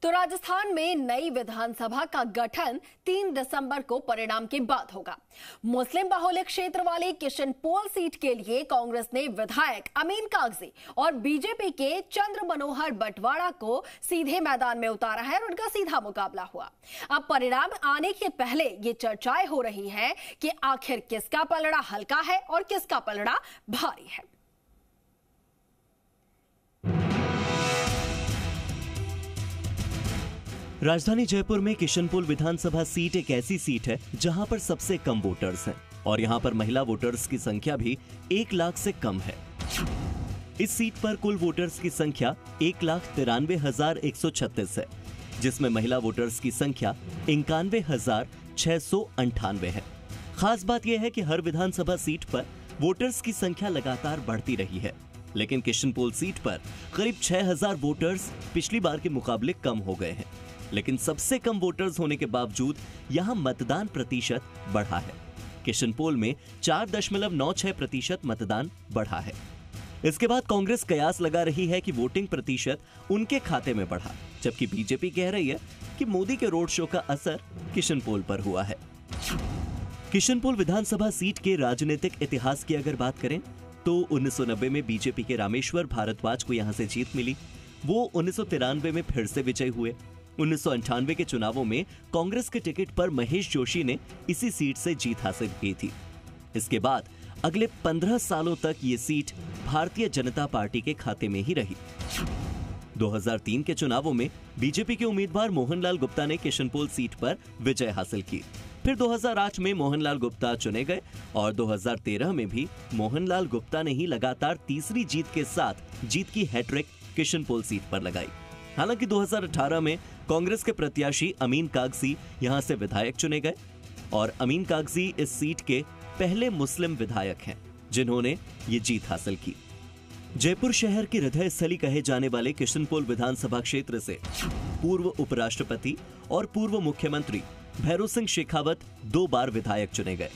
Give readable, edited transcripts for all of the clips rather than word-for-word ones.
तो राजस्थान में नई विधानसभा का गठन 3 दिसंबर को परिणाम के बाद होगा। मुस्लिम बाहुल्य क्षेत्र वाली किशनपोल सीट के लिए कांग्रेस ने विधायक अमीन कागजी और बीजेपी के चंद्र मनोहर बटवाड़ा को सीधे मैदान में उतारा है और उनका सीधा मुकाबला हुआ। अब परिणाम आने के पहले ये चर्चाएं हो रही हैं कि आखिर किसका पलड़ा हल्का है और किसका पलड़ा भारी है। राजधानी जयपुर में किशनपोल विधानसभा सीट एक ऐसी सीट है जहां पर सबसे कम वोटर्स हैं और यहां पर महिला वोटर्स की संख्या भी 1 लाख से कम है। इस सीट पर कुल वोटर्स की संख्या 1,93,136 है, जिसमें महिला वोटर्स की संख्या 91,698 है। खास बात यह है कि हर विधानसभा सीट पर वोटर्स की संख्या लगातार बढ़ती रही है, लेकिन किशनपोल सीट पर करीब 6,000 वोटर्स पिछली बार के मुकाबले कम हो गए हैं। लेकिन सबसे कम वोटर्स होने के बावजूद यहां मतदान प्रतिशत बढ़ा है। किशनपोल में 4.96% मतदान बढ़ा है। इसके बाद कांग्रेस कयास लगा रही है कि वोटिंग प्रतिशत उनके खाते में बढ़ा, जबकि बीजेपी कह रही है कि मोदी के रोड शो का असर किशनपोल पर हुआ है। किशनपोल विधानसभा सीट के राजनीतिक इतिहास की अगर बात करें तो 1990 में बीजेपी के रामेश्वर भारद्वाज को यहां से जीत मिली। वो 1993 में फिर से विजयी हुए। 1998 के चुनावों में कांग्रेस के टिकट पर महेश जोशी ने इसी सीट से जीत हासिल की थी। इसके बाद अगले 15 सालों तक ये सीट भारतीय जनता पार्टी के खाते में ही रही। 2003 के चुनावों में बीजेपी के उम्मीदवार मोहनलाल गुप्ता ने किशनपोल सीट पर विजय हासिल की। फिर 2008 में मोहनलाल गुप्ता चुने गए और 2013 में भी मोहनलाल गुप्ता ने ही लगातार तीसरी जीत के साथ जीत की हैट्रिक किशनपोल सीट पर लगाई। हालांकि 2018 में कांग्रेस के प्रत्याशी अमीन कागजी यहां से विधायक चुने गए और अमीन कागजी इस सीट के पहले मुस्लिम विधायक हैं जिन्होंने ये जीत हासिल की। जयपुर शहर की हृदय स्थली कहे जाने वाले किशनपोल विधानसभा क्षेत्र से पूर्व उपराष्ट्रपति और पूर्व मुख्यमंत्री भैरों सिंह शेखावत 2 बार विधायक चुने गए।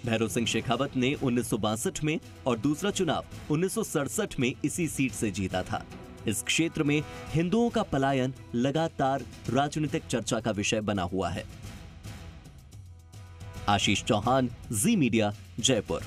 भैरों सिंह शेखावत ने 1962 में और दूसरा चुनाव 1967 में इसी सीट से जीता था। इस क्षेत्र में हिंदुओं का पलायन लगातार राजनीतिक चर्चा का विषय बना हुआ है। आशीष चौहान, जी मीडिया, जयपुर।